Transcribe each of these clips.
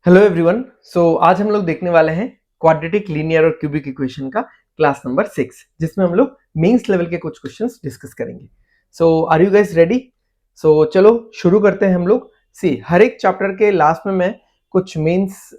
Hello everyone. सो आज हम लोग देखने वाले हैं क्वाड्रेटिक लीनियर और क्यूबिक इक्वेशन का क्लास नंबर 6, जिसमें हम लोग मेंस लेवल के कुछ क्वेश्चंस डिस्कस करेंगे। सो आर यू गाइस रेडी? सो चलो शुरू करते हैं हम लोग। हर एक चैप्टर के लास्ट में मैं कुछ मेंस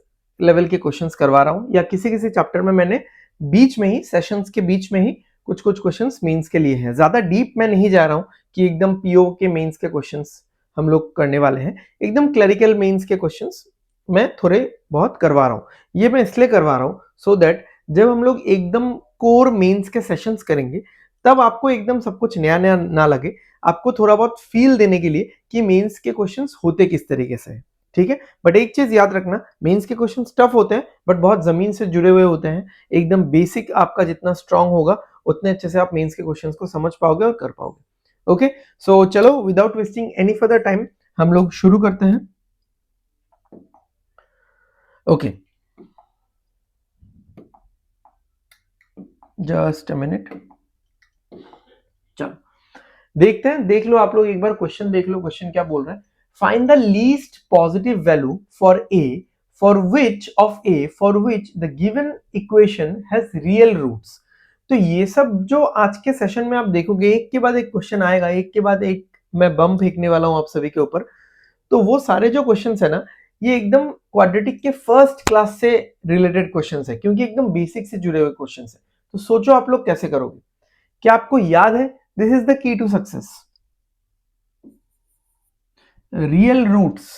लेवल के क्वेश्चंस करवा रहा हूँ, या किसी किसी चैप्टर में मैंने बीच में ही, सेशंस के बीच में ही कुछ कुछ क्वेश्चंस मेंस के लिए हैं। ज्यादा डीप मैं नहीं जा रहा हूँ कि एकदम पीओ के मेंस के क्वेश्चंस हम लोग करने वाले हैं। एकदम क्लरिकल मेंस के क्वेश्चंस मैं थोड़े बहुत करवा रहा हूँ। ये मैं इसलिए करवा रहा हूँ सो दैट जब हम लोग एकदम कोर मेंस के सेशंस करेंगे तब आपको एकदम सब कुछ नया नया ना लगे, आपको थोड़ा बहुत फील देने के लिए कि मेंस के क्वेश्चंस होते किस तरीके से है। ठीक है, बट एक चीज याद रखना, मेंस के क्वेश्चंस टफ होते हैं बट बहुत जमीन से जुड़े हुए होते हैं। एकदम बेसिक आपका जितना स्ट्रांग होगा उतने अच्छे से आप मेंस के क्वेश्चंस को समझ पाओगे और कर पाओगे। ओके, सो चलो without wasting any further time हम लोग शुरू करते हैं। Okay, just a minute. चलो देखते हैं, देख लो आप लोग एक बार क्वेश्चन देख लो। क्वेश्चन क्या बोल रहा है? Find the least positive value for a for which the given equation has real roots. तो ये सब जो आज के सेशन में आप देखोगे, एक के बाद एक क्वेश्चन आएगा, एक के बाद एक मैं बम फेंकने वाला हूं आप सभी के ऊपर। तो वो सारे जो क्वेश्चंस है ना, ये एकदम क्वाड्रेटिक के फर्स्ट क्लास से रिलेटेड क्वेश्चंस है, क्योंकि एकदम बेसिक से जुड़े हुए क्वेश्चंस है। तो सोचो आप लोग कैसे करोगे। क्या आपको याद है? This is the key to success, real roots.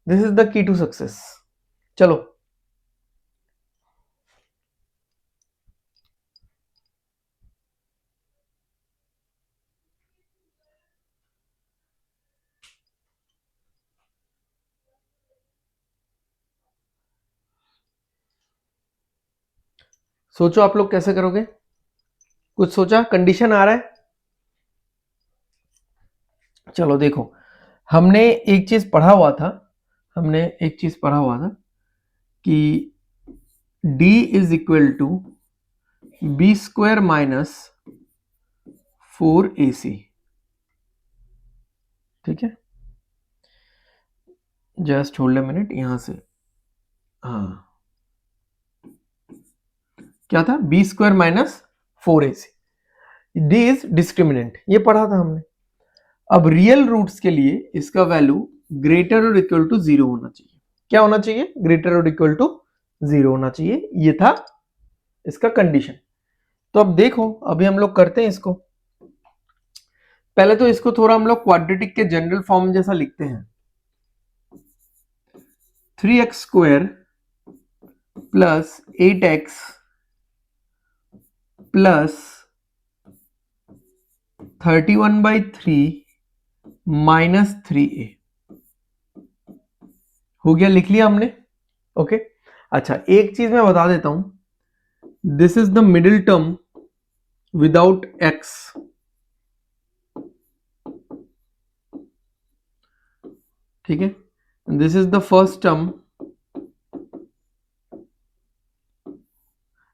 This is the key to success. चलो सोचो आप लोग कैसे करोगे। कुछ सोचा? कंडीशन आ रहा है? चलो देखो, हमने एक चीज पढ़ा हुआ था, कि d is equal to B square minus 4ac। ठीक है, जस्ट होल्ड अ मिनट। यहां से हाँ, क्या था? B square minus 4ac। D is discriminant, ये पढ़ा था हमने। अब रियल रूट्स के लिए इसका वैल्यू ग्रेटर और इक्वल टू 0 होना चाहिए। क्या होना चाहिए? ग्रेटर और इक्वल टू 0 होना चाहिए। ये था इसका कंडीशन। तो अब देखो, अभी हम लोग करते हैं इसको। पहले तो इसको थोड़ा हम लोग क्वाड्रेटिक के जनरल फॉर्म जैसा लिखते हैं। 3x square plus 8x plus 31/3 minus 3a हो गया, लिख लिया हमने। ओके, अच्छा एक चीज मैं बता देता हूं, this is the middle term without x। ठीक है, this is the first term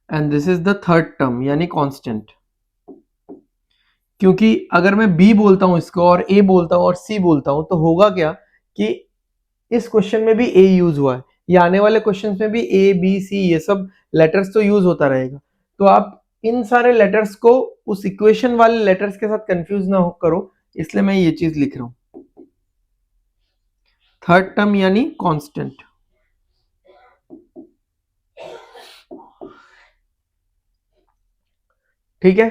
and this is the third term, यानी कांस्टेंट। क्योंकि अगर मैं b बोलता हूं इसको और a बोलता हूं और c बोलता हूं, तो होगा क्या कि इस क्वेश्चन में भी a यूज हुआ है, या आने वाले क्वेश्चन में भी a b c ये सब लेटर्स तो यूज होता रहेगा। तो आप इन सारे लेटर्स को उस इक्वेशन वाले लेटर्स के साथ कंफ्यूज ना करो, इसलिए मैं ये चीज लिख रहा हूं। थर्ड टर्म यानी कांस्टेंट। ठीक है,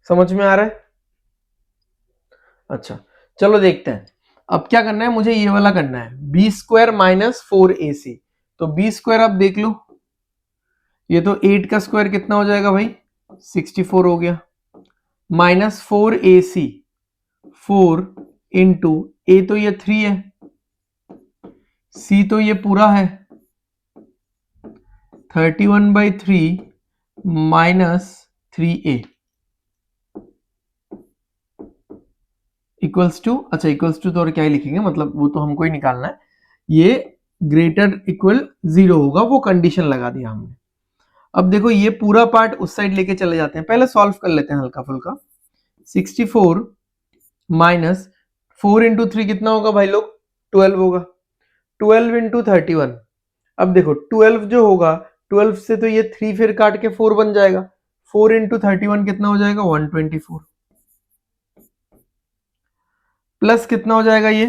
समझ में आ रहा है? अच्छा चलो देखते हैं। अब क्या करना है, मुझे ये वाला करना है, बी स्क्वायर माइनस 4ac। तो बी स्क्वायर आप देख लो, ये तो 8 का स्क्वायर कितना हो जाएगा भाई? 64 हो गया, माइनस 4ac, 4 इंटू ए तो ये 3 है, सी तो ये पूरा है, 31/3 माइनस 3a इक्वल्स टू, अच्छा इक्वल्स टू तो और क्या ही लिखेंगे, मतलब वो तो हमको ही निकालना है। ये ग्रेटर इक्वल 0 होगा, वो कंडीशन लगा दिया हमने। अब देखो ये पूरा पार्ट उस साइड लेके चले जाते हैं, पहले सॉल्व कर लेते हैं हल्का फुल्का। 64 माइनस 4 इंटू 3 कितना होगा भाई लोग? 12 होगा। 12 इंटू 31, अब देखो 12 जो होगा 12 से तो ये 3 फिर काट के 4 बन जाएगा। 4 इंटू 31 कितना हो जाएगा? 124। प्लस कितना हो जाएगा ये?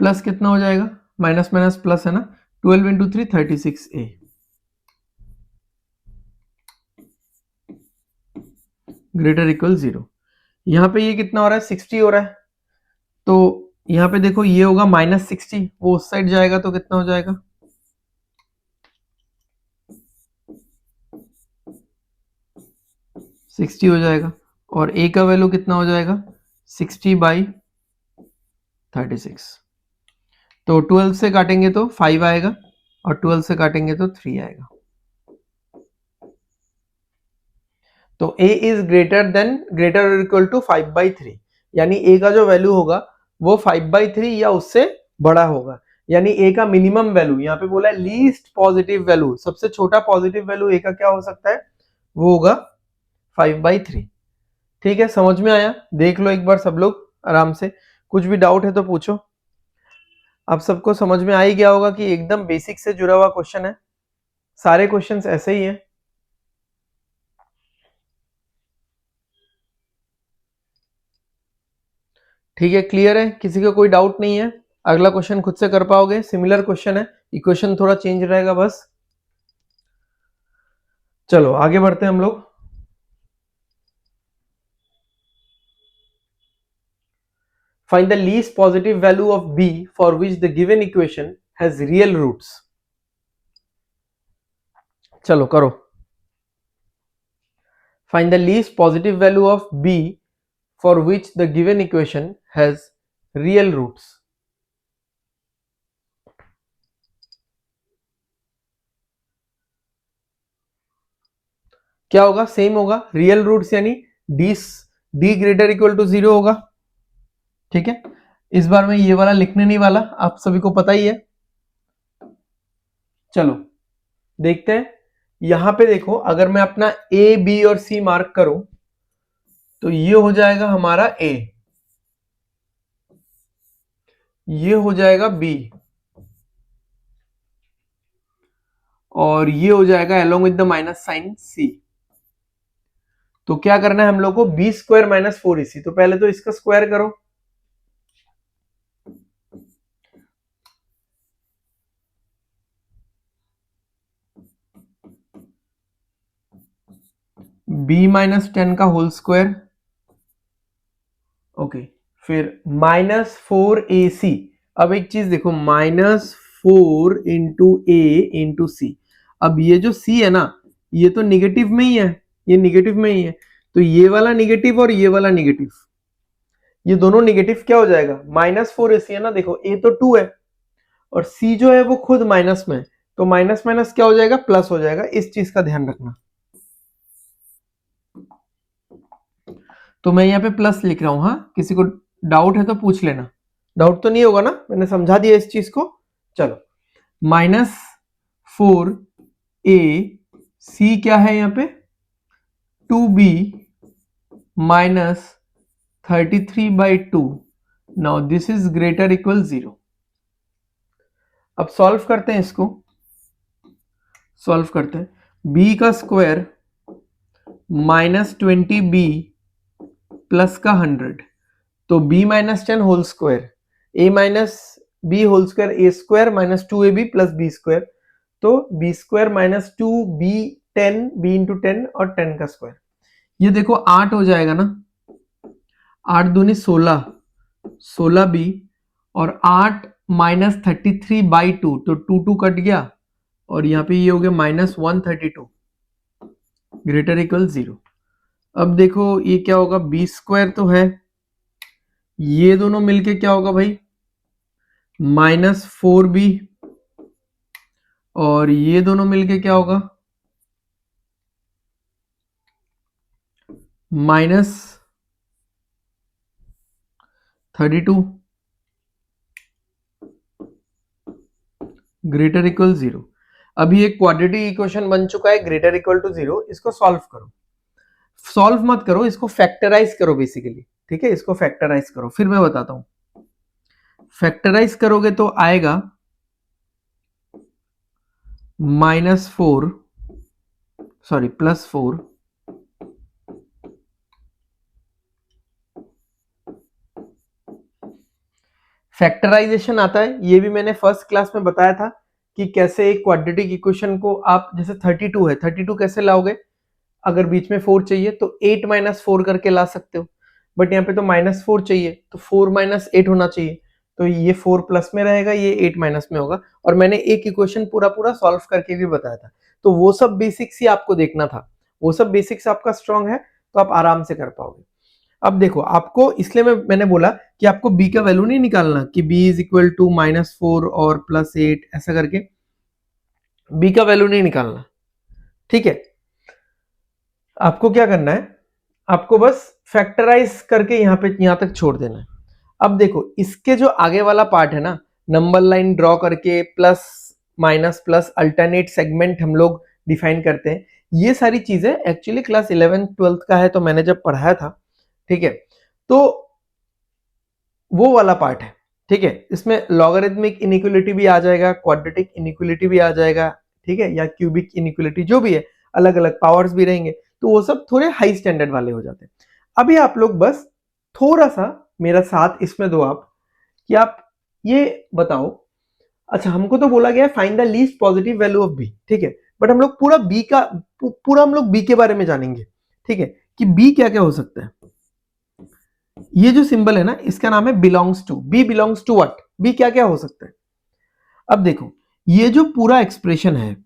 प्लस कितना हो जाएगा? माइनस माइनस प्लस है ना। 12 इंटू 3 36a, ग्रेटर इक्वल 0। यहाँ पे ये कितना हो रहा है? 60 हो रहा है। तो यहाँ पे देखो ये होगा -60, वो उस साइड जाएगा तो कितना हो जाएगा? 60 हो जाएगा। और a का वैल्यू कितना हो जाएगा? 60/36। तो 12 से काटेंगे तो 5 आएगा और 12 से काटेंगे तो 3 आएगा। तो a इज ग्रेटर और इक्वल टू 5/3, यानी a का जो वैल्यू होगा वो 5/3 या उससे बड़ा होगा। यानी a का मिनिमम वैल्यू, यहाँ पे बोला है लीस्ट पॉजिटिव वैल्यू, सबसे छोटा पॉजिटिव वैल्यू a का क्या हो सकता है? वो होगा 5/3। ठीक है, समझ में आया? देख लो एक बार सब लोग आराम से, कुछ भी डाउट है तो पूछो। आप सबको समझ में आ ही गया होगा कि एकदम बेसिक से जुड़ा हुआ क्वेश्चन है, सारे क्वेश्चंस ऐसे ही हैं। ठीक है, क्लियर है? किसी को कोई डाउट नहीं है? अगला क्वेश्चन खुद से कर पाओगे, सिमिलर क्वेश्चन है, इक्वेशन थोड़ा चेंज रहेगा बस। चलो आगे बढ़ते हैं हम लोग। Find the least positive value of b for which the given equation has real roots. चलो करो। Find the least positive value of b for which the given equation has real roots. क्या होगा? सेम होगा, real roots यानी d greater equal to 0 होगा। ठीक है, इस बार मैं ये वाला लिखने नहीं वाला, आप सभी को पता ही है। चलो देखते हैं। यहां पे देखो, अगर मैं अपना a b और c मार्क करूं तो ये हो जाएगा हमारा a, ये हो जाएगा b और ये हो जाएगा along with the minus sign c। तो क्या करना है हम लोग को? b square minus 4ac। तो पहले तो इसका स्क्वायर करो, b माइनस 10 का होल स्क्वायर। ओके, फिर -4ac। अब एक चीज देखो, -4 इंटू ए इंटू सी। अब ये जो c है ना, ये तो निगेटिव में ही है, ये निगेटिव में ही है, तो ये वाला निगेटिव और ये वाला निगेटिव, ये दोनों निगेटिव क्या हो जाएगा? -4ac है ना, देखो a तो 2 है और c जो है वो खुद माइनस में है, तो माइनस माइनस क्या हो जाएगा? प्लस हो जाएगा। इस चीज का ध्यान रखना। तो मैं यहाँ पे प्लस लिख रहा हूं। हाँ, किसी को डाउट है तो पूछ लेना। डाउट तो नहीं होगा ना, मैंने समझा दिया इस चीज को। चलो, -4ac क्या है यहाँ पे? 2b -33/2। Now this is greater equal 0। अब सॉल्व करते हैं इसको, सॉल्व करते हैं। b का स्क्वायर -20b प्लस का 100, तो b minus 10 whole square, a minus b whole square, a square minus 2ab plus b square, तो b square minus 2b 10, b into 10 और 10 का स्क्वायर। ये देखो 8 हो जाएगा ना, 8 दूनी 16, 16b और 8 -33/2, तो 2 कट गया और यहाँ पे ये हो गया -132, ग्रेटर इक्वल 0। अब देखो ये क्या होगा? बी स्क्वायर तो है, ये दोनों मिलके क्या होगा भाई? -4b और ये दोनों मिलके क्या होगा? -32, ग्रेटर इक्वल 0। अभी एक क्वाड्रेटिक इक्वेशन बन चुका है ग्रेटर इक्वल टू 0, इसको सॉल्व करो। सॉल्व मत करो, इसको फैक्टराइज करो बेसिकली। ठीक है, इसको फैक्टराइज करो, फिर मैं बताता हूं। फैक्टराइज करोगे तो आएगा -4, सॉरी +4 फैक्टराइजेशन आता है, ये भी मैंने फर्स्ट क्लास में बताया था कि कैसे एक क्वाड्रेटिक इक्वेशन को आप, जैसे 32 है, 32 कैसे लाओगे, अगर बीच में 4 चाहिए तो 8 - 4 करके ला सकते हो, बट यहाँ पे तो -4 चाहिए तो 4 - 8 होना चाहिए, तो ये 4 प्लस में रहेगा, ये 8 माइनस में होगा। और मैंने एक इक्वेशन पूरा पूरा सॉल्व करके भी बताया था, तो वो सब बेसिक्स ही आपको देखना था, वो सब बेसिक्स आपका स्ट्रांग है तो आप आराम से कर पाओगे। अब देखो, आपको इसलिए मैंने बोला कि आपको b का वैल्यू नहीं निकालना कि b इज इक्वल टू -4 और +8 ऐसा करके b का वैल्यू नहीं निकालना, ठीक है। आपको क्या करना है, आपको बस फैक्टराइज करके यहां तक छोड़ देना है। अब देखो, इसके जो आगे वाला पार्ट है ना, नंबर लाइन ड्रॉ करके plus minus plus alternate segment हम लोग डिफाइन करते हैं, ये सारी चीजें एक्चुअली क्लास 11th 12th का है, तो मैंने जब पढ़ाया था, ठीक है, तो वो वाला पार्ट है, ठीक है। इसमें लॉगरिथमिक इनइक्वालिटी भी आ जाएगा, क्वाड्रेटिक इनइक्वालिटी भी आ जाएगा, ठीक है, या क्यूबिक इनइक्वालिटी, जो भी है, अलग अलग पावर्स भी रहेंगे, तो वो सब थोड़े हाई स्टैंडर्ड वाले हो जाते हैं। अभी आप लोग बस थोड़ा सा मेरा साथ इसमें दो आप, कि आप ये बताओ, अच्छा हमको तो बोला गया है find the least positive value of B, ठीक है, बट हम लोग पूरा हम लोग बी के बारे में जानेंगे, ठीक है, कि बी क्या क्या हो सकता है। ये जो सिंबल है ना, इसका नाम है belongs to, B belongs to what, B क्या क्या हो सकता है। अब देखो, ये जो पूरा एक्सप्रेशन है,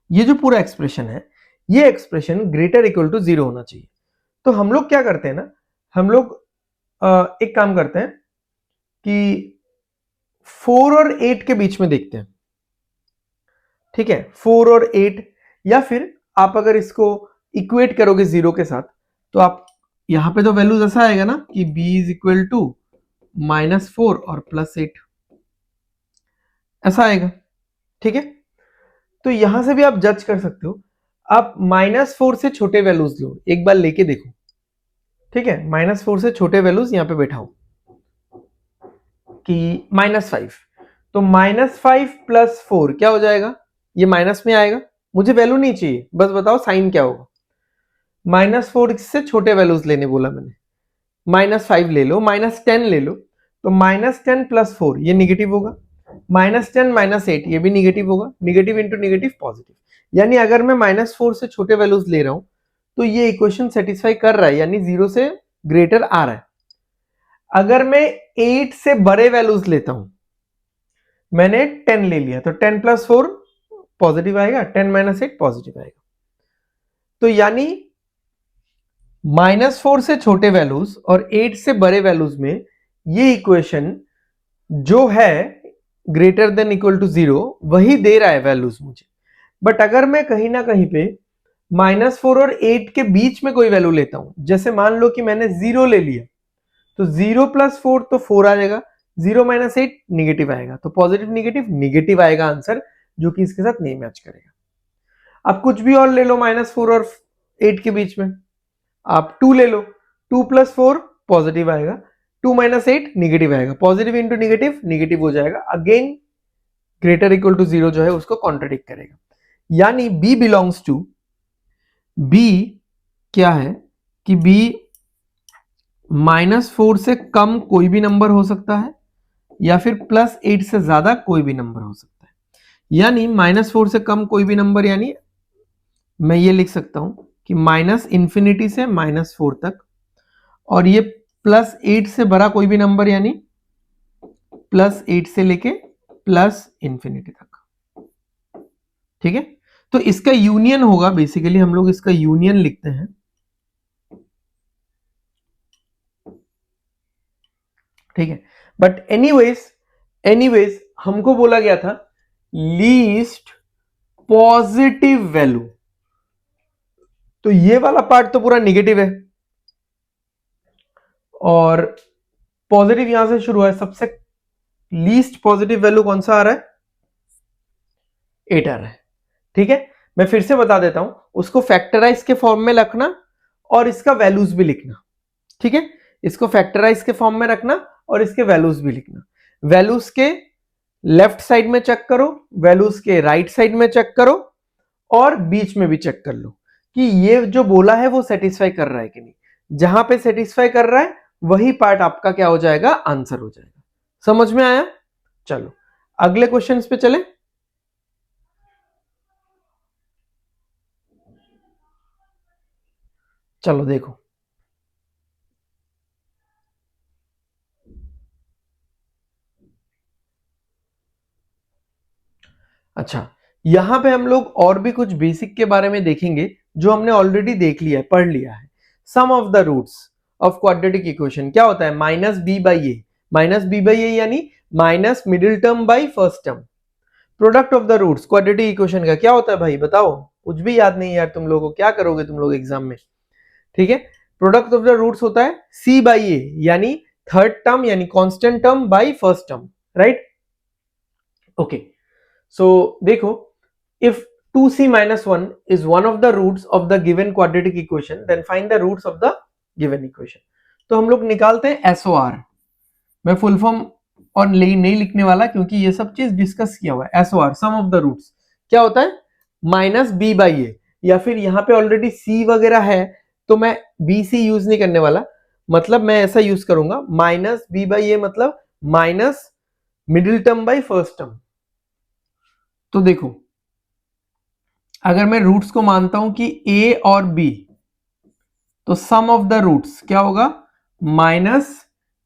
ये जो पूरा एक्सप्रेशन है, ये एक्सप्रेशन ग्रेटर इक्वल टू 0 होना चाहिए। तो हम लोग क्या करते हैं ना, हम लोग एक काम करते हैं कि 4 और 8 के बीच में देखते हैं, ठीक है, 4 और 8, या फिर आप अगर इसको इक्वेट करोगे 0 के साथ, तो आप यहां पे तो वैल्यूज ऐसा आएगा ना कि b इज इक्वल टू -4 और +8 ऐसा आएगा, ठीक है। तो यहां से भी आप जज कर सकते हो, आप -4 से छोटे वैल्यूज लो, एक बार लेके देखो, ठीक है, -4 से छोटे वैल्यूज यहां पे बैठाओ कि -5, तो -5 + 4 क्या हो जाएगा, ये माइनस में आएगा, मुझे वैल्यू नहीं चाहिए, बस बताओ साइन क्या होगा। -4 से छोटे वैल्यूज लेने बोला मैंने, -5 ले लो, -10 ले लो, तो -10 + 4 ये निगेटिव होगा, -10 -8 ये भी निगेटिव होगा, निगेटिव इंटू निगेटिव पॉजिटिव, यानी अगर मैं -4 से छोटे वैल्यूज ले रहा हूं तो ये इक्वेशन सेटिस्फाई कर रहा है, यानी 0 से ग्रेटर आ रहा है। अगर मैं 8 से बड़े वैल्यूज लेता हूं, मैंने 10 ले लिया, तो 10 + 4 पॉजिटिव आएगा, 10 - 8 पॉजिटिव आएगा। तो यानी -4 से छोटे वैल्यूज और 8 से बड़े वैल्यूज में ये इक्वेशन जो है ग्रेटर देन इक्वल टू 0 वही दे रहा है वैल्यूज मुझे। बट अगर मैं कहीं ना कहीं पे -4 और 8 के बीच में कोई वैल्यू लेता हूं, जैसे मान लो कि मैंने 0 ले लिया, तो 0 + 4 तो 4 आ जाएगा, 0 - 8 निगेटिव आएगा, तो पॉजिटिव निगेटिव निगेटिव आएगा आंसर, जो कि इसके साथ नहीं मैच करेगा। आप कुछ भी और ले लो -4 और 8 के बीच में, आप 2 ले लो, 2 + 4 पॉजिटिव आएगा, 2 - 8 निगेटिव आएगा, पॉजिटिव इंटू निगेटिव निगेटिव हो जाएगा, अगेन ग्रेटर इक्वल टू 0 जो है उसको कॉन्ट्रडिक्ट करेगा। यानी b बिलोंग्स टू, b क्या है कि b -4 से कम कोई भी नंबर हो सकता है, या फिर +8 से ज्यादा कोई भी नंबर हो सकता है। यानी -4 से कम कोई भी नंबर, यानी मैं ये लिख सकता हूं कि -∞ से -4 तक, और ये +8 से बड़ा कोई भी नंबर, यानी +8 से लेके +∞ तक, ठीक है। तो इसका यूनियन होगा, बेसिकली हम लोग इसका यूनियन लिखते हैं, ठीक है। बट एनीवेज हमको बोला गया था लीस्ट पॉजिटिव वैल्यू, तो ये वाला पार्ट तो पूरा निगेटिव है, और पॉजिटिव यहां से शुरू है, सबसे लीस्ट पॉजिटिव वैल्यू कौन सा आ रहा है, 8 आ रहा है, ठीक है। मैं फिर से बता देता हूं, उसको फैक्टराइज के फॉर्म में रखना और इसका वैल्यूज भी लिखना। ठीक है, इसको फैक्टराइज के फॉर्म में रखना और इसके वैल्यूज भी लिखना। वैल्यूज के लेफ्ट साइड में चेक करो, वैल्यूज के राइट साइड में चेक करो और बीच में भी चेक कर लो कि ये जो बोला है वो सेटिस्फाई कर रहा है कि नहीं। जहां पे सेटिस्फाई कर रहा है वही पार्ट आपका क्या हो जाएगा, आंसर हो जाएगा। समझ में आया? चलो अगले क्वेश्चन पे चले। चलो देखो, अच्छा यहां पे हम लोग और भी कुछ बेसिक के बारे में देखेंगे जो हमने ऑलरेडी देख लिया है, पढ़ लिया है। Sum of the roots of quadratic equation क्या होता है, minus B by A. Minus B by ए यानी minus middle term by first term. Product of the roots quadratic equation का क्या होता है भाई, बताओ। कुछ भी याद नहीं यार तुम लोगों को, क्या करोगे तुम लोग एग्जाम में। ठीक है, प्रोडक्ट ऑफ द रूट्स होता है सी बाई ए यानी थर्ड टर्म यानी constant term by first term, right. Okay, so देखो, if 2c minus 1 is one of the roots of the given quadratic equation, then find the roots of the given equation। तो हम लोग निकालते हैं SOR। मैं full form और नहीं लिखने वाला क्योंकि ये सब चीज डिस्कस किया हुआ है। SOR sum of the roots क्या होता है, माइनस बी बाई ए, या फिर यहाँ पे ऑलरेडी सी वगैरह है तो मैं बी सी यूज नहीं करने वाला, मतलब मैं ऐसा यूज करूंगा माइनस बी बाई ए, मतलब minus middle term by first term. तो देखो, अगर मैं रूट्स को मानता हूं कि a और b, तो सम ऑफ द रूट्स क्या होगा, minus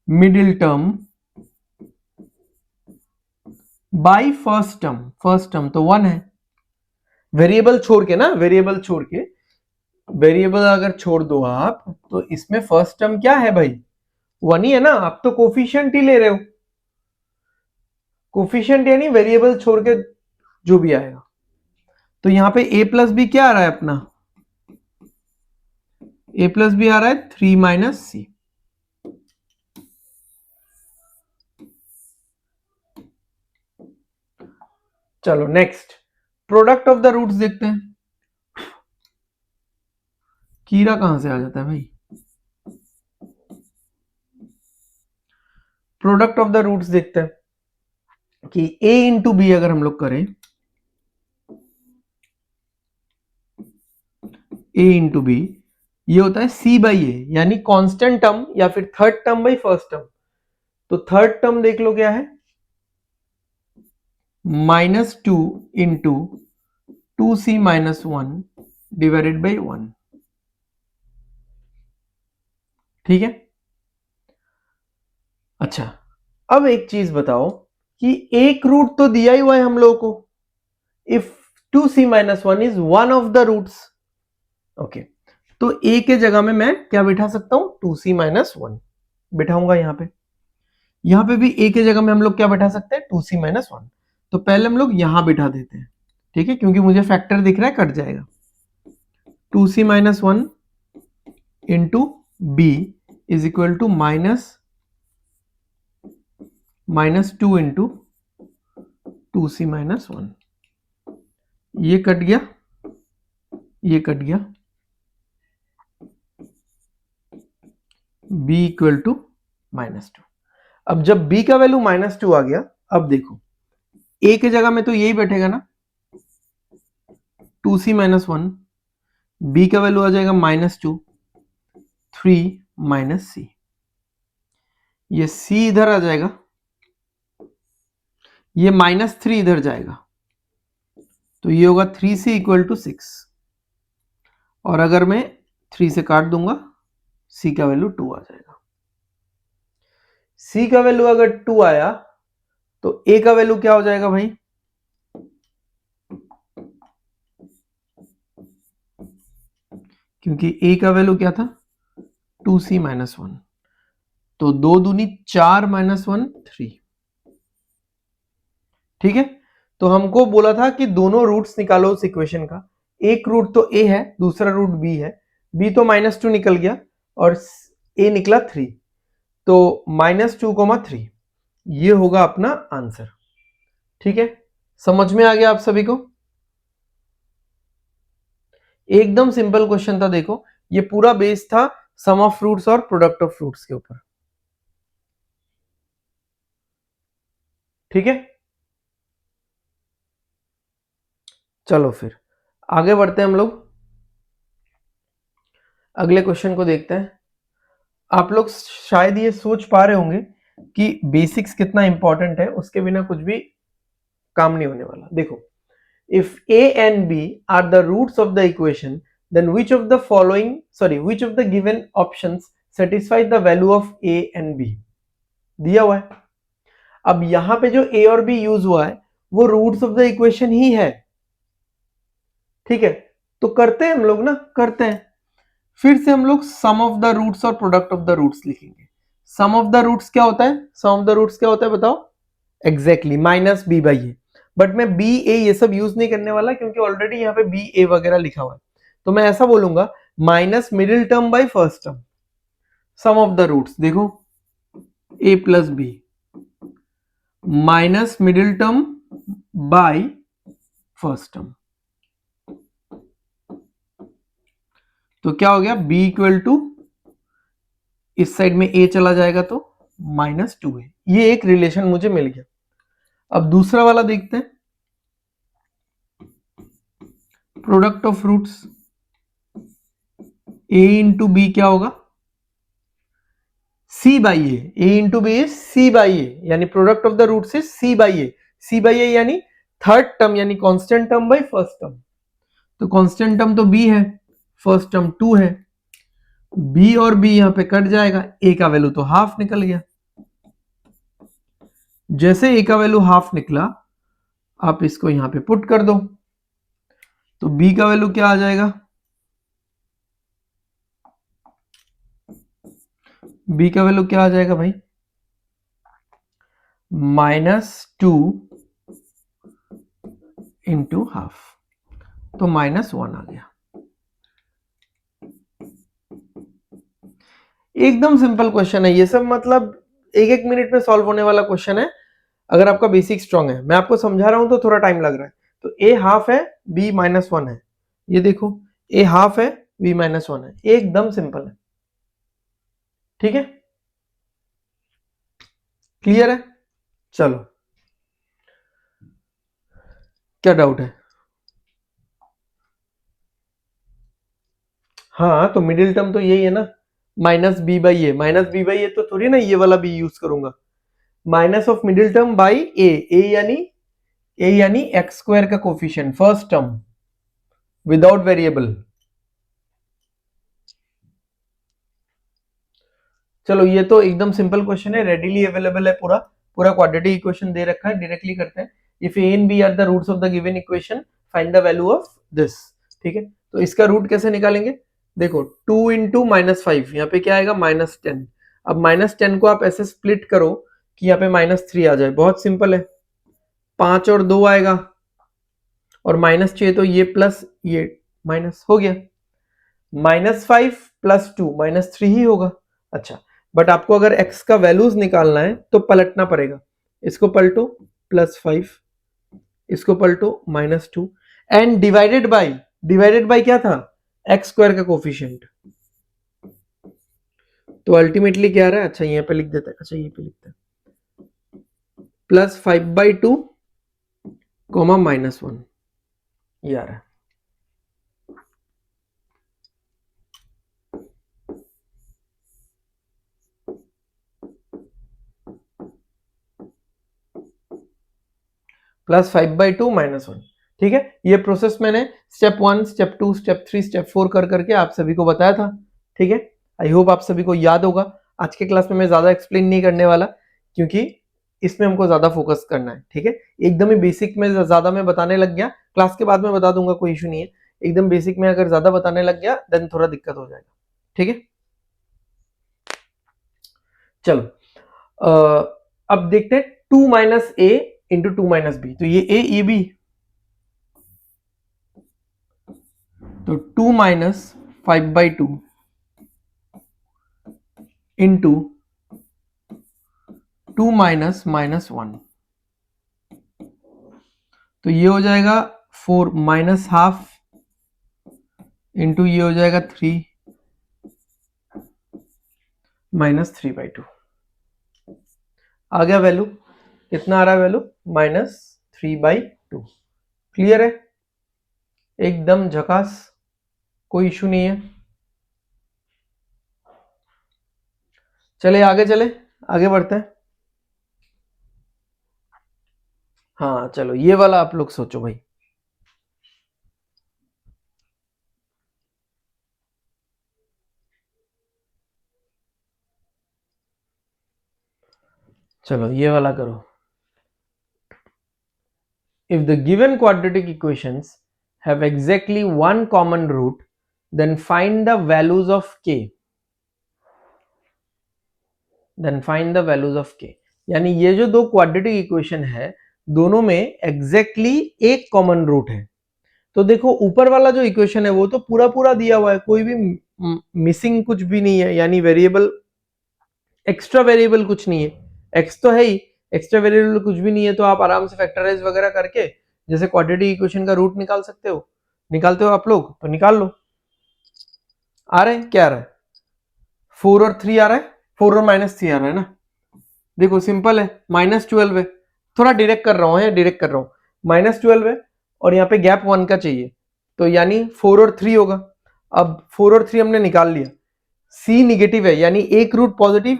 middle term by first term. First term तो 1 है, वेरिएबल छोड़ के ना, वेरिएबल छोड़ के, वेरिएबल अगर छोड़ दो आप तो इसमें फर्स्ट टर्म क्या है भाई, 1 ही है ना। आप तो कोफिशिएंट ही ले रहे हो, कोफिशिएंट यानी वेरिएबल छोड़ के जो भी आएगा। तो यहां पे a प्लस बी क्या आ रहा है अपना, a प्लस बी आ रहा है 3 माइनस सी। चलो next, product of the roots देखते हैं। कीड़ा कहां से आ जाता है भाई। प्रोडक्ट ऑफ द रूट्स देखते हैं कि a इंटू बी अगर हम लोग करें, a इंटू बी ये होता है c बाई ए यानी कांस्टेंट टर्म या फिर third term by first term. तो थर्ड टर्म देख लो क्या है, minus 2 into 2c minus 1 divided by 1। ठीक है, अच्छा अब एक चीज बताओ कि एक रूट तो दिया ही हुआ है हम लोगों को, if 2c minus 1 is one of the roots. Okay, तो a के जगह में मैं क्या बिठा सकता हूं, 2c माइनस 1 बिठाऊंगा। यहां पे भी a के जगह में हम लोग क्या बिठा सकते हैं, 2c माइनस 1। तो पहले हम लोग यहां बिठा देते हैं, ठीक है, क्योंकि मुझे फैक्टर दिख रहा है, कट जाएगा। 2c minus 1 into B is equal to minus 2 into 2c minus 1। ये कट गया, ये कट गया, b इक्वल टू माइनस 2। अब जब b का वैल्यू माइनस 2 आ गया, अब देखो a के जगह में तो यही बैठेगा ना, 2c माइनस 1, b का वैल्यू आ जाएगा माइनस 2, 3 माइनस सी, ये c इधर आ जाएगा, ये माइनस 3 इधर जाएगा, तो ये होगा 3c इक्वल टू 6। और अगर मैं 3 से काट दूंगा, c का वैल्यू 2 आ जाएगा। c का वैल्यू अगर 2 आया तो a का वैल्यू क्या हो जाएगा भाई, क्योंकि a का वैल्यू क्या था, 2c माइनस 1, तो 2 दूनी 4 माइनस 1 3। ठीक है, तो हमको बोला था कि दोनों रूट्स निकालो उस इक्वेशन का। एक रूट तो a है, दूसरा रूट b है। b तो माइनस 2 निकल गया और a निकला 3, तो माइनस 2,3 ये होगा अपना आंसर। ठीक है, समझ में आ गया आप सभी को। एकदम सिंपल क्वेश्चन था। देखो ये पूरा बेस था सम ऑफ फ्रूट्स और प्रोडक्ट ऑफ फ्रूट्स के ऊपर। ठीक है, चलो फिर आगे बढ़ते हैं हम लोग, अगले क्वेश्चन को देखते हैं। आप लोग शायद ये सोच पा रहे होंगे कि बेसिक्स कितना इंपॉर्टेंट है, उसके बिना कुछ भी काम नहीं होने वाला। देखो, if a and b are the roots of the equation, then which of the following, which of the given options satisfies the value of a and b, दिया हुआ है। अब यहां पे जो a और b यूज हुआ है वो रूट्स ऑफ द इक्वेशन ही है। ठीक है, तो करते हैं हम लोग ना, करते हैं फिर से हम लोग सम ऑफ द रूट्स और प्रोडक्ट ऑफ द रूट्स लिखेंगे। सम ऑफ द रूट्स क्या होता है, सम ऑफ द रूट्स क्या होता है बताओ? Exactly minus B by A. But मैं बी ए ये सब यूज नहीं करने वाला क्योंकि ऑलरेडी यहाँ पे बी ए वगैरह लिखा हुआ है। तो मैं ऐसा बोलूंगा minus middle term by first term. Sum of the roots देखो, a plus b minus middle term by first term. तो क्या हो गया, b इक्वल टू, इस साइड में a चला जाएगा तो -2a। ये एक रिलेशन मुझे मिल गया। अब दूसरा वाला देखते हैं, product of roots a into B क्या होगा, c by A into B is c by ए, यानी product of the roots is c by A. c by ए यानी थर्ड टर्म यानी constant term by first term. तो constant term तो b है, first term 2 है, b और b यहां पे कट जाएगा, a का वैल्यू तो हाफ निकल गया। जैसे a का वैल्यू हाफ निकला आप इसको यहां पे पुट कर दो, तो b का वैल्यू क्या आ जाएगा, b का वैल्यू क्या आ जाएगा भाई, -2 इंटू हाफ, तो -1 आ गया। एकदम सिंपल क्वेश्चन है ये सब, मतलब एक एक मिनट में सॉल्व होने वाला क्वेश्चन है अगर आपका बेसिक स्ट्रांग है। मैं आपको समझा रहा हूं तो थोड़ा टाइम लग रहा है। तो a हाफ है, b -1 है, ये देखो a हाफ है, b -1 है, एकदम सिंपल है। ठीक है, क्लियर है? चलो, क्या डाउट है? हाँ तो मिडिल टर्म तो यही है ना, minus B by A. Minus B by A तो थोड़ी ना ये वाला बी यूज करूंगा, minus of middle term by A. A यानी एक्स स्क्वायर का coefficient, first term without variable. चलो ये तो एकदम सिंपल क्वेश्चन है, रेडीली अवेलेबल है, पूरा पूरा क्वाड्रेटिक इक्वेशन दे रखा है, डायरेक्टली करते हैं। If A and B are the roots of the given equation find the value of this. ठीक है, तो इसका रूट कैसे निकालेंगे? देखो 2 इंटू -5, यहाँ पे क्या आएगा -10। अब -10 को आप ऐसे स्प्लिट करो कि यहाँ पे -3 आ जाए, बहुत सिंपल है। 5 और 2 आएगा और -6 तो ये प्लस ये माइनस हो गया, -5 + 2 -3 ही होगा। अच्छा, बट आपको अगर x का वैल्यूज निकालना है तो पलटना पड़ेगा, इसको पलटो +5, इसको पलटो -2 एंड डिवाइडेड बाय क्या था, एक्स स्क्वायर का कोफिशिएंट। तो अल्टीमेटली क्या आ रहा है, अच्छा यहाँ पे लिख देते हैं, अच्छा ये पे लिखते हैं +5/2 -1, ये आ रहा है। +5/2 -1। ठीक है, ये प्रोसेस मैंने स्टेप 1, स्टेप 2, स्टेप 3, स्टेप 4 कर करके आप सभी को बताया था। ठीक है, आई होप आप सभी को याद होगा। आज के क्लास में मैं ज्यादा एक्सप्लेन नहीं करने वाला क्योंकि इसमें हमको ज्यादा फोकस करना है। ठीक है, एकदम ही बेसिक में ज्यादा मैं बताने लग गया, क्लास के बाद में बता दूंगा, कोई इशू नहीं है। एकदम बेसिक में अगर ज्यादा बताने लग गया देन थोड़ा दिक्कत हो जाएगा। ठीक है, चलो अब देखते हैं 2 - a इंटू 2 - b। तो ये a ये b, तो 2 - 5/2 इंटू 2 - -1, तो ये हो जाएगा 4 -½ इंटू ये हो जाएगा 3 माइनस 3/2। आ गया वैल्यू, कितना आ रहा है वैल्यू? -3/2। क्लियर है? एकदम झकास, कोई इशू नहीं है। चले आगे, चले आगे बढ़ते हैं। हाँ चलो, ये वाला आप लोग सोचो भाई। चलो ये वाला करो। If the given quadratic equations have exactly one common root, then find the values of k. Then find the values of k. यानी ये जो दो क्वाड्रेटिक इक्वेशन है, दोनों में एग्जैक्टली एक कॉमन रूट है। तो देखो ऊपर वाला जो इक्वेशन है वो तो पूरा पूरा दिया हुआ है, कोई भी मिसिंग कुछ भी नहीं है, यानी वेरिएबल, एक्स्ट्रा वेरिएबल कुछ नहीं है। एक्स तो है ही, एक्स्ट्रा वेरिएबल कुछ भी नहीं है, तो आप आराम से फैक्टराइज वगैरह करके जैसे क्वाड्रेटिक इक्वेशन का रूट निकाल सकते हो। निकालते हो आप लोग तो निकाल लो। आ रहा है क्या? आ रहा है 4 और 3 आ रहा है, 4 और -3 आ रहा है ना। देखो सिंपल है, -12 है, थोड़ा डायरेक्ट कर रहा हूँ, डायरेक्ट कर रहा हूँ। -12 है और यहाँ पे गैप 1 का चाहिए, तो यानी 4 और 3 होगा। अब 4 और 3 हमने निकाल लिया। सी निगेटिव है, यानी एक रूट पॉजिटिव,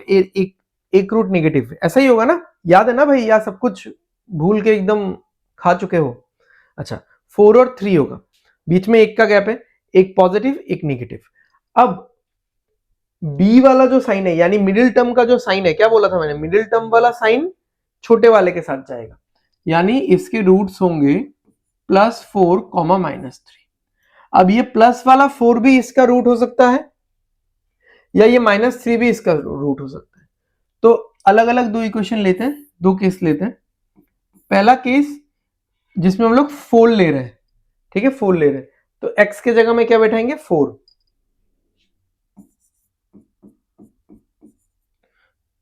एक रूट नेगेटिव, ऐसा ही होगा ना? याद है ना भाई, या सब कुछ भूल के एकदम खा चुके हो? अच्छा, 4 और 3 होगा, बीच में एक का गैप है, एक पॉजिटिव एक नेगेटिव। अब बी वाला जो साइन है, यानी मिडिल टर्म का जो साइन है, क्या बोला था मैंने? मिडिल टर्म वाला साइन छोटे वाले के साथ जाएगा, यानी इसके रूट्स होंगे +4, -3। अब ये प्लस वाला 4 भी इसका रूट हो सकता है, या ये -3 भी इसका रूट हो सकता है। तो अलग अलग दो इक्वेशन लेते हैं, दो केस लेते हैं। पहला केस जिसमें हम लोग 4 ले रहे हैं, ठीक है, 4 ले रहे हैं, तो x के जगह में क्या बैठाएंगे? 4।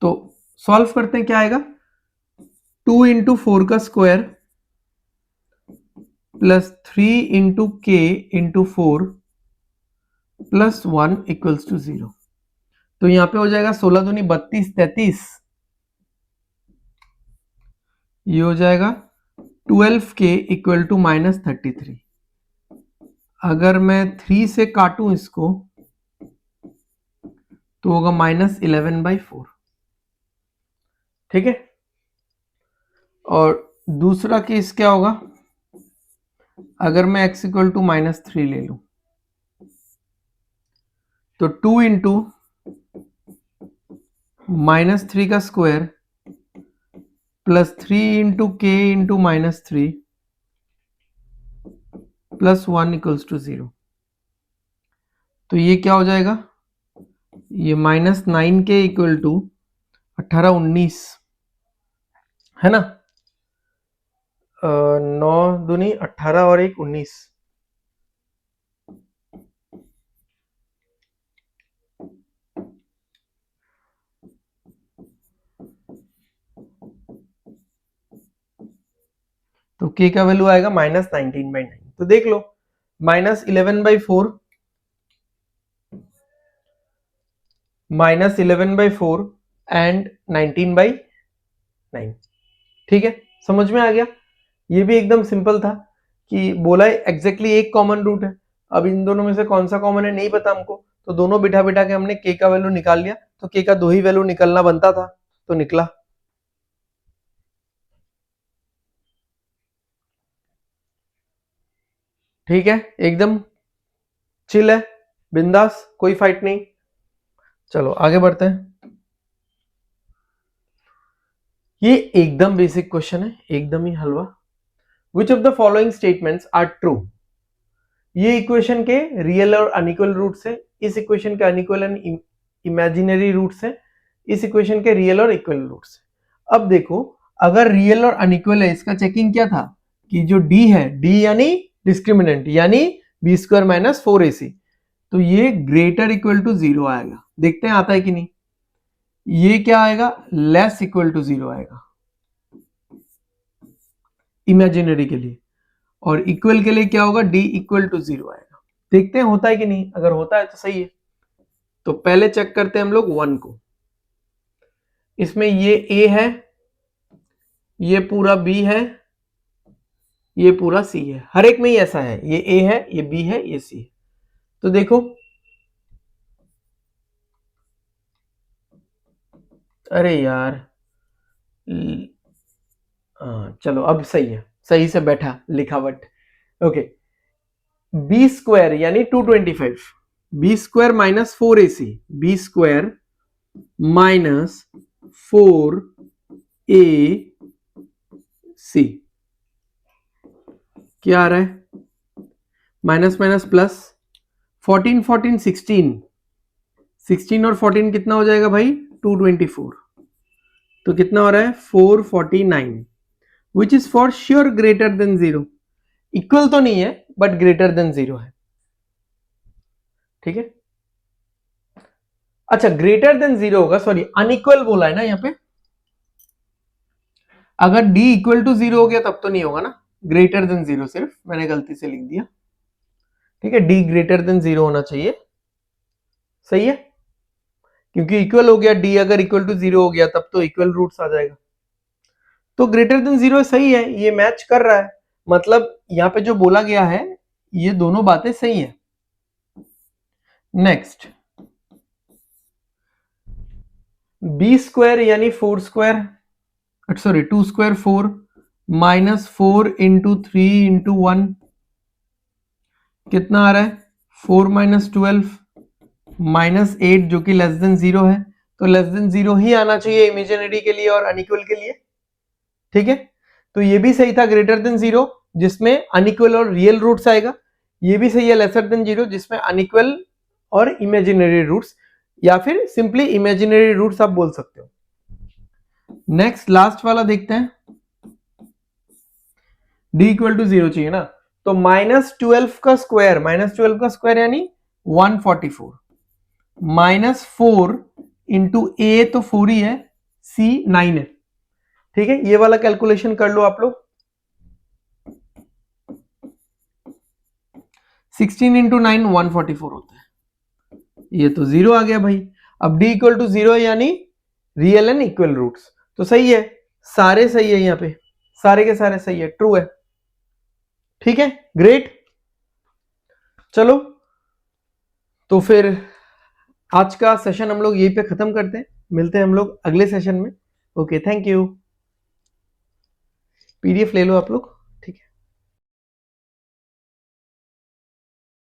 तो सॉल्व करते हैं, क्या आएगा? 2 × 4 का स्क्वायर प्लस 3 × k × 4 प्लस 1 = 0। तो यहां पे हो जाएगा 16 दूनी 32, 33। ये हो जाएगा 12k = -33। अगर मैं 3 से काटूं इसको तो होगा -11/4। ठीक है, और दूसरा केस क्या होगा? अगर मैं x = -3 ले लूं तो 2 × -3 का स्क्वायर प्लस 3 × k × -3 प्लस 1 = 0। तो ये क्या हो जाएगा? ये -9k = 18, 19 है ना। 9 दूनी 18 और 1 19। तो k का वैल्यू आएगा -19/9। तो देख लो, -11/4 -11/4 एंड 19/9। ठीक है, समझ में आ गया? ये भी एकदम सिंपल था कि बोला है एग्जैक्टली एक कॉमन रूट है। अब इन दोनों में से कौन सा कॉमन है नहीं पता हमको, तो दोनों बिठा बिठा के हमने k का वैल्यू निकाल लिया। तो k का दो ही वैल्यू निकलना बनता था, तो निकला। ठीक है, एकदम चिल है, बिंदास, कोई फाइट नहीं। चलो आगे बढ़ते हैं। ये एकदम बेसिक क्वेश्चन है, एकदम ही हलवा। Which of the following statements are true? ये इक्वेशन के रियल और अनइक्वल रूट्स है, इस इक्वेशन के अनइक्वल एंड इमेजिनरी रूट्स है, इस इक्वेशन के रियल और इक्वल रूट्स है। अब देखो, अगर रियल और अनइक्वल है, इसका चेकिंग क्या था कि जो d है, d यानी डिस्क्रिमिनेंट, यानी b² - 4ac, तो ये ग्रेटर इक्वल टू 0 आएगा। देखते हैं आता है कि नहीं। ये क्या आएगा? लेस इक्वल टू 0 आएगा इमेजिनरी के लिए, और इक्वल के लिए क्या होगा? d = 0 आएगा। देखते हैं होता है कि नहीं, अगर होता है तो सही है। तो पहले चेक करते हैं हम लोग 1 को। इसमें ये a है, ये पूरा b है, ये पूरा c है, हर एक में ही ऐसा है, ये a है, ये b है, ये c है। तो देखो, अरे यार, चलो अब सही है, सही से बैठा लिखावट। ओके, बी स्क्वायर यानी 225, B square minus 4ac, B square minus 4ac क्या आ रहा है, माइनस माइनस प्लस, 14 14 16, 16 और 14 कितना हो जाएगा भाई, 224, तो कितना हो रहा है 449, which is for sure greater than 0, equal तो नहीं है बट ग्रेटर देन 0 है, ठीक है। अच्छा, ग्रेटर देन 0 होगा, सॉरी अनइक्वल बोला है ना यहाँ पे, अगर d इक्वल टू 0 हो गया तब तो नहीं होगा ना, ग्रेटर देन 0, सिर्फ मैंने गलती से लिख दिया, ठीक है, d ग्रेटर देन 0 होना चाहिए, सही है, क्योंकि इक्वल हो गया, d अगर इक्वल टू 0 हो गया तब तो इक्वल रूट्स आ जाएगा, तो ग्रेटर देन 0 सही है, ये मैच कर रहा है, मतलब यहाँ पे जो बोला गया है ये दोनों बातें सही है। नेक्स्ट, बी स्क्वायर यानी 4 square, sorry 2 square 4 minus 4 into 3 into 1 कितना आ रहा है, 4 माइनस 12 माइनस 8 जो कि लेस देन 0 है, तो लेस देन 0 ही आना चाहिए इमेजिनरी के लिए और अनइक्वल के लिए, ठीक है। तो ये भी सही था, ग्रेटर देन 0 जिसमें अनइक्वल और रियल रूट्स आएगा, ये भी सही है लेसर देन 0 जिसमें अनइक्वल और इमेजिनरी रूट्स, या फिर सिंपली इमेजिनरी रूट्स आप बोल सकते हो। नेक्स्ट लास्ट वाला देखते हैं, d इक्वल टू 0 चाहिए ना, तो -12 का स्क्वायर, -12 का स्क्वायर यानी 144, -4 इंटू a तो 4 ही है, c 9 है, ठीक है, ये वाला कैलकुलेशन कर लो आप लोग, 16 इंटू 9 144 होता है, ये तो 0 आ गया भाई। अब d इक्वल टू 0 यानी रियल एंड इक्वल रूट्स, तो सही है, सारे सही है, यहाँ पे सारे के सारे सही है, ट्रू है, ठीक है, ग्रेट। चलो तो फिर आज का सेशन हम लोग यहीं पे खत्म करते हैं, मिलते हैं हम लोग अगले सेशन में। Okay, thank you. पीडीएफ ले लो आप लोग।